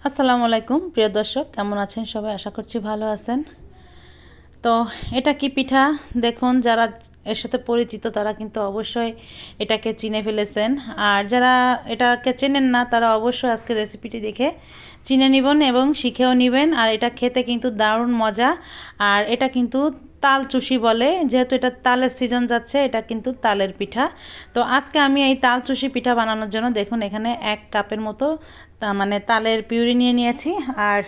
আসসালামু আলাইকুম প্রিয় দর্শক, কেমন আছেন সবাই? আশা করছি ভালো আছেন। তো এটা কি পিঠা? দেখুন, যারা এর সাথে পরিচিত তারা কিন্তু অবশ্যই এটাকে চিনে ফেলেছেন, আর যারা এটাকে চেনেন না তারা অবশ্যই আজকে রেসিপিটি দেখে চিনে নেবেন এবং শিখেও নেবেন। আর এটা খেতে কিন্তু দারুণ মজা। আর এটা কিন্তু তাল চুষি বলে, যেহেতু এটা তালের সিজন যাচ্ছে, এটা কিন্তু তালের পিঠা। তো আজকে আমি এই তাল চুষি পিঠা বানানোর জন্য দেখুন এখানে 1 কাপের মতো মানে তালের পিউরি নিয়ে নিয়েছি। আর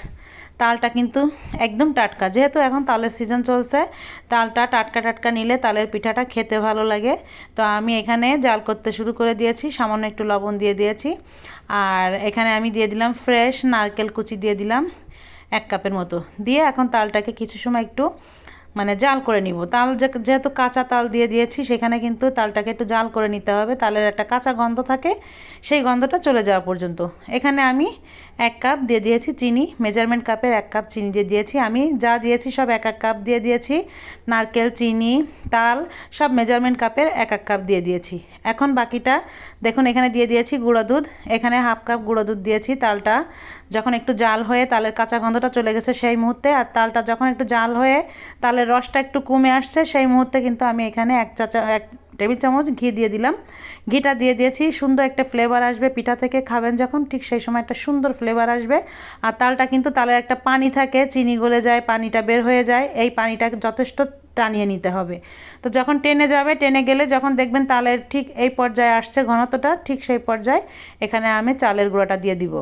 তালটা কিন্তু একদম টাটকা, যেহেতু এখন তালের সিজন চলছে, তালটা টাটকা টাটকা নিলে তালের পিঠাটা খেতে ভালো লাগে। তো আমি এখানে জাল করতে শুরু করে দিয়েছি, সামান্য একটু লবণ দিয়ে দিয়েছি। আর এখানে আমি দিয়ে দিলাম ফ্রেশ নারকেল কুচি, দিয়ে দিলাম 1 কাপের মতো। দিয়ে এখন তালটাকে কিছু সময় একটু মানে জাল করে নিব। তাল যেহেতু কাঁচা তাল দিয়ে দিয়েছি, সেখানে কিন্তু তালটাকে একটু জাল করে নিতে হবে। তালের একটা কাঁচা গন্ধ থাকে, সেই গন্ধটা চলে যাওয়া পর্যন্ত। এখানে আমি 1 কাপ দিয়ে দিয়েছি চিনি, মেজারমেন্ট কাপের 1 কাপ চিনি দিয়ে দিয়েছি। আমি যা দিয়েছি সব 1 1 কাপ দিয়ে দিয়েছি। নারকেল, চিনি, তাল সব মেজারমেন্ট কাপের 1 1 কাপ দিয়ে দিয়েছি। এখন বাকিটা দেখুন এখানে দিয়ে দিয়েছি গুঁড়ো দুধ, এখানে 1/2 কাপ গুঁড়ো দুধ দিয়েছি। তালটা যখন একটু জাল হয়ে তালের কাঁচা গন্ধটা চলে গেছে সেই মুহূর্তে, আর তালটা যখন একটু জাল হয়ে তালের রসটা একটু কমে আসছে, সেই মুহূর্তে কিন্তু আমি এখানে 1 টেবিল চামচ ঘি দিয়ে দিলাম। ঘিটা দিয়ে দিয়েছি, সুন্দর একটা ফ্লেভার আসবে পিঠা থেকে, খাবেন যখন ঠিক সেই সময় একটা সুন্দর ফ্লেভার আসবে। আর তালটা কিন্তু তালের একটা পানি থাকে, চিনি গলে যায়, পানিটা বের হয়ে যায়, এই পানিটা যথেষ্ট টানিয়ে নিতে হবে। তো যখন টেনে যাবে, টেনে গেলে যখন দেখবেন তালের ঠিক এই পর্যায়ে আসছে ঘনত্বটা, ঠিক সেই পর্যায়ে এখানে আমি চালের গুঁড়োটা দিয়ে দিব।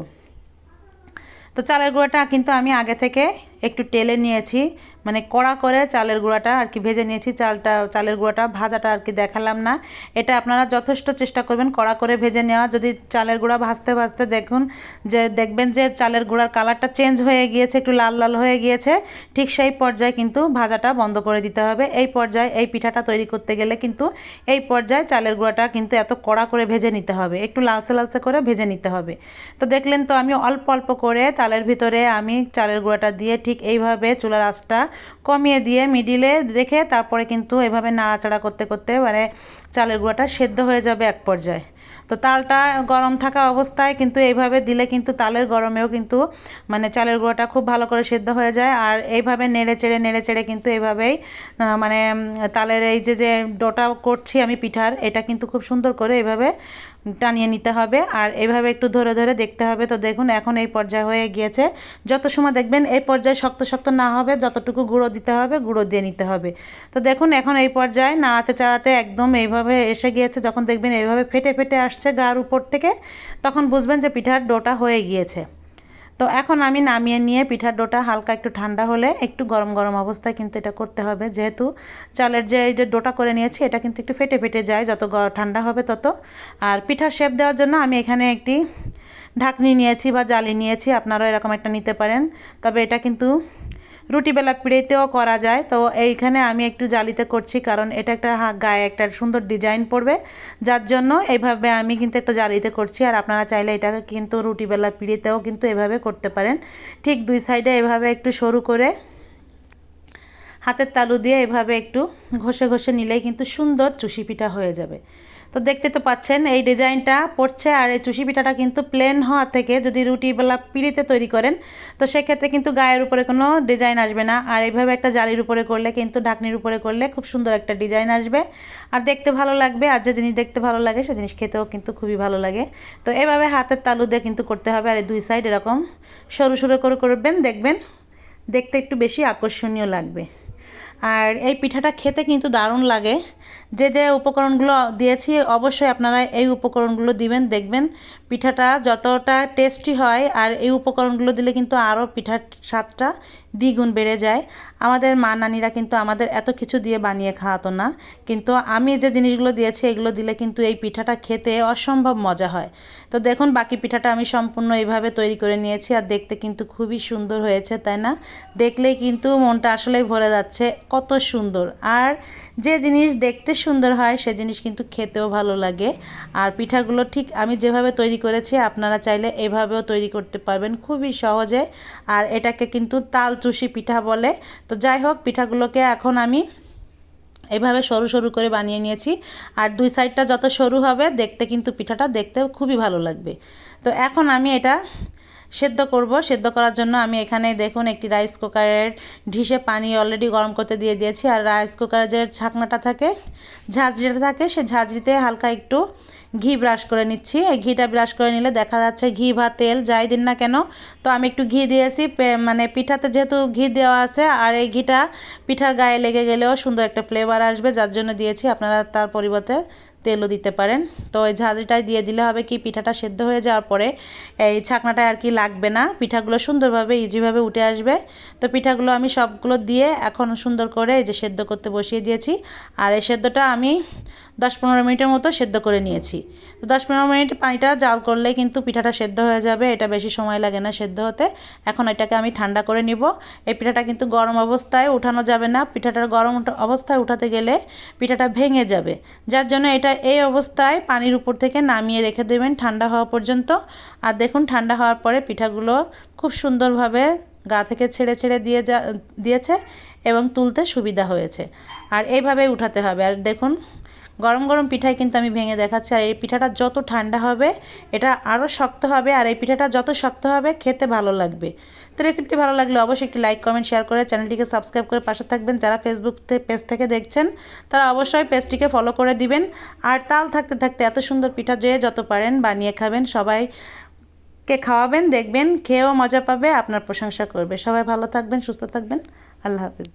তো চালের গুঁড়োটা কিন্তু আমি আগে থেকে একটু টেলে নিয়েছি, মানে কড়া করে চালের গুঁড়াটা আর কি ভেজে নিয়েছি। চালের গুঁড়াটা ভাজাটা আর কি দেখালাম না। এটা আপনারা যথেষ্ট চেষ্টা করবেন কড়া করে ভেজে নেওয়া। যদি চালের গুঁড়া ভাজতে ভাজতে দেখবেন যে চালের গুঁড়ার কালারটা চেঞ্জ হয়ে গিয়েছে, একটু লাল লাল হয়ে গিয়েছে, ঠিক সেই পর্যায়ে কিন্তু ভাজাটা বন্ধ করে দিতে হবে। এই পর্যায়ে এই পিঠাটা তৈরি করতে গেলে কিন্তু এই পর্যায়ে চালের গুঁড়াটা কিন্তু এত কড়া করে ভেজে নিতে হবে, একটু লালচে লালচে করে ভেজে নিতে হবে। তো দেখলেন তো আমি অল্প অল্প করে তালের ভিতরে আমি চালের গুঁড়াটা দিয়ে ঠিক এইভাবে চুলার আঁচটা কমিয়ে দিয়ে মিডিলে রেখে তারপরে কিন্তু এভাবে নাড়াচাড়া করতে করতে মানে চালের গুঁড়াটা সেদ্ধ হয়ে যাবে এক পর্যায়ে। তো তালটা গরম থাকা অবস্থায় কিন্তু এইভাবে দিলে কিন্তু তালের গরমেও কিন্তু মানে চালের গুঁড়োটা খুব ভালো করে সেদ্ধ হয়ে যায়। আর এইভাবে নেড়ে চেড়ে কিন্তু এইভাবেই মানে তালের এই যে ডোটা করছি আমি পিঠার, এটা কিন্তু খুব সুন্দর করে এইভাবে টানিয়ে নিতে হবে। আর এইভাবে একটু ধরে ধরে দেখতে হবে। তো দেখুন এখন এই পর্যায়ে হয়ে গিয়েছে। যত সময় দেখবেন এই পর্যায়ে শক্ত শক্ত না হবে, যতটুকু গুঁড়ো দিতে হবে গুঁড়ো দিয়ে নিতে হবে। তো দেখুন এখন এই পর্যায়ে নাড়াতে চাড়াতে একদম এইভাবে এসে গিয়েছে। যখন দেখবেন এইভাবে ফেটে ফেটে আসছে গার উপর থেকে, তখন বুঝবেন যে পিঠার ডোটা হয়ে গিয়েছে। তো এখন আমি নামিয়ে নিয়ে পিঠার ডোটা হালকা একটু ঠান্ডা হলে, একটু গরম গরম অবস্থায় কিন্তু এটা করতে হবে, যেহেতু চালের যে এই যে ডোটা করে নিয়েছি এটা কিন্তু একটু ফেটে ফেটে যায় যত ঠান্ডা হবে তত। আর পিঠার শেপ দেওয়ার জন্য আমি এখানে একটি ঢাকনি নিয়েছি বা জালি নিয়েছি, আপনারাও এরকম একটা নিতে পারেন। তবে এটা কিন্তু রুটি বেলা পিড়েতেও করা যায়। তো এইখানে আমি একটু জালিতে করছি, কারণ এটা একটা গায়ে একটা সুন্দর ডিজাইন পড়বে, যার জন্য এইভাবে আমি কিন্তু একটা জালিতে করছি। আর আপনারা চাইলে এটাকে কিন্তু রুটি বেলা পিড়েতেও কিন্তু এভাবে করতে পারেন। ঠিক 2 সাইডে এভাবে একটু সরু করে হাতের তালু দিয়ে এভাবে একটু ঘষে ঘষে নিলেই কিন্তু সুন্দর চুষি পিঠা হয়ে যাবে। তো দেখতে তো পাচ্ছেন এই ডিজাইনটা পড়ছে। আর এই চুষি পিঠাটা কিন্তু প্লেন হওয়া থেকে যদি রুটি বেলা পিড়িতে তৈরি করেন, তো সেক্ষেত্রে কিন্তু গায়ের উপরে কোনো ডিজাইন আসবে না। আর এইভাবে একটা জালির উপরে করলে কিন্তু ঢাকনির উপরে করলে খুব সুন্দর একটা ডিজাইন আসবে, আর দেখতে ভালো লাগবে। আর যে জিনিস দেখতে ভালো লাগে সে জিনিস খেতেও কিন্তু খুবই ভালো লাগে। তো এভাবে হাতের তালু দিয়ে কিন্তু করতে হবে। আর এই 2 সাইড এরকম সরু সরু করে করবেন, দেখবেন দেখতে একটু বেশি আকর্ষণীয় লাগবে। আর এই পিঠাটা খেতে কিন্তু দারুণ লাগে। যে যে উপকরণগুলো দিয়েছি অবশ্যই আপনারা এই উপকরণগুলো দিবেন, দেখবেন পিঠাটা যতটা টেস্টি হয়। আর এই উপকরণগুলো দিলে কিন্তু আরও পিঠার স্বাদটা দ্বিগুণ বেড়ে যায়। আমাদের মা নানিরা কিন্তু আমাদের এত কিছু দিয়ে বানিয়ে খাওয়াতো না, কিন্তু আমি যে জিনিসগুলো দিয়েছি এগুলো দিলে কিন্তু এই পিঠাটা খেতে অসম্ভব মজা হয়। তো দেখুন বাকি পিঠাটা আমি সম্পূর্ণ এইভাবে তৈরি করে নিয়েছি, আর দেখতে কিন্তু খুবই সুন্দর হয়েছে, তাই না? দেখলেই কিন্তু মনটা আসলেই ভরে যাচ্ছে, কত সুন্দর। আর যে জিনিস দেখতে সুন্দর হয় সে জিনিস কিন্তু খেতেও ভালো লাগে। আর পিঠাগুলো ঠিক আমি যেভাবে তৈরি করেছি আপনারা চাইলে এভাবেও তৈরি করতে পারবেন খুবই সহজে। আর এটাকে কিন্তু তাল চুষি পিঠা বলে। তো যাই হোক, পিঠাগুলোকে এখন আমি এইভাবে সরু সরু করে বানিয়ে নিয়েছি। আর 2 সাইডটা যত সরু হবে দেখতে কিন্তু পিঠাটা দেখতে খুবই ভালো লাগবে। তো এখন আমি এটা সেদ্ধ করব। সেদ্ধ করার জন্য আমি এখানে দেখুন একটি রাইস কুকারের ঢিসে পানি অলরেডি গরম করতে দিয়ে দিয়েছি। আর রাইস কুকারের যে ঢাকনাটা থাকে, ঝাঁঝরিটা থাকে, সেই ঝাঁঝরিতে হালকা একটু ঘি ব্রাশ করে নিচ্ছি। এই ঘিটা ব্রাশ করে নিলে দেখা যাচ্ছে ঘি বা তেল যাই দিন না কেন, তো আমি একটু ঘি দিয়েছি, মানে পিঠাতে যেহেতু ঘি দেওয়া আছে, আর এই ঘিটা পিঠার গায়ে লেগে গেলেও সুন্দর একটা ফ্লেভার আসবে, যার জন্য দিয়েছি। আপনারা তার পরিবর্তে তেলও দিতে পারেন। তো এই ঝাঁঝরিটাই দিয়ে দিলে হবে কি, পিঠাটা সেদ্ধ হয়ে যাওয়ার পরে এই ছাকনাটা আর কি লাগবে না, পিঠাগুলো সুন্দরভাবে ইজিভাবে উঠে আসবে। তো পিঠাগুলো আমি সবগুলো দিয়ে এখন সুন্দর করে এই যে সেদ্ধ করতে বসিয়ে দিয়েছি। আর এই সেদ্ধটা আমি 10-15 মিনিটের মতো সেদ্ধ করে নিয়েছি। তো 10-15 মিনিট পানিটা জাল করলেই কিন্তু পিঠাটা সেদ্ধ হয়ে যাবে, এটা বেশি সময় লাগে না সেদ্ধ হতে। এখন এটাকে আমি ঠান্ডা করে নিব। এই পিঠাটা কিন্তু গরম অবস্থায় উঠানো যাবে না, পিঠাটার গরম অবস্থায় উঠাতে গেলে পিঠাটা ভেঙে যাবে, যার জন্য এটা এই অবস্থায় পানির উপর থেকে নামিয়ে রেখে দেবেন ঠান্ডা হওয়া পর্যন্ত। আর দেখুন ঠান্ডা হওয়ার পরে পিঠাগুলো খুব সুন্দরভাবে গা থেকে ছেড়ে ছেড়ে দিয়েছে এবং তুলতে সুবিধা হয়েছে। আর এইভাবেই উঠাতে হবে। আর দেখুন গরম গরম পিঠাই কিন্তু আমি ভেঙে দেখাচ্ছি। আর এই পিঠাটা যত ঠান্ডা হবে এটা আরও শক্ত হবে, আর এই পিঠাটা যত শক্ত হবে খেতে ভালো লাগবে। তো রেসিপিটি ভালো লাগলে অবশ্যই একটি লাইক, কমেন্ট, শেয়ার করে চ্যানেলটিকে সাবস্ক্রাইব করে পাশে থাকবেন। যারা ফেসবুক পেজ থেকে দেখছেন তারা অবশ্যই পেজটিকে ফলো করে দিবেন। আর তাল থাকতে থাকতে এত সুন্দর পিঠা যে যত পারেন বানিয়ে খাবেন, সবাইকে খাওয়াবেন, দেখবেন খেয়েও মজা পাবে, আপনার প্রশংসা করবে। সবাই ভালো থাকবেন, সুস্থ থাকবেন। আল্লাহ হাফিজ।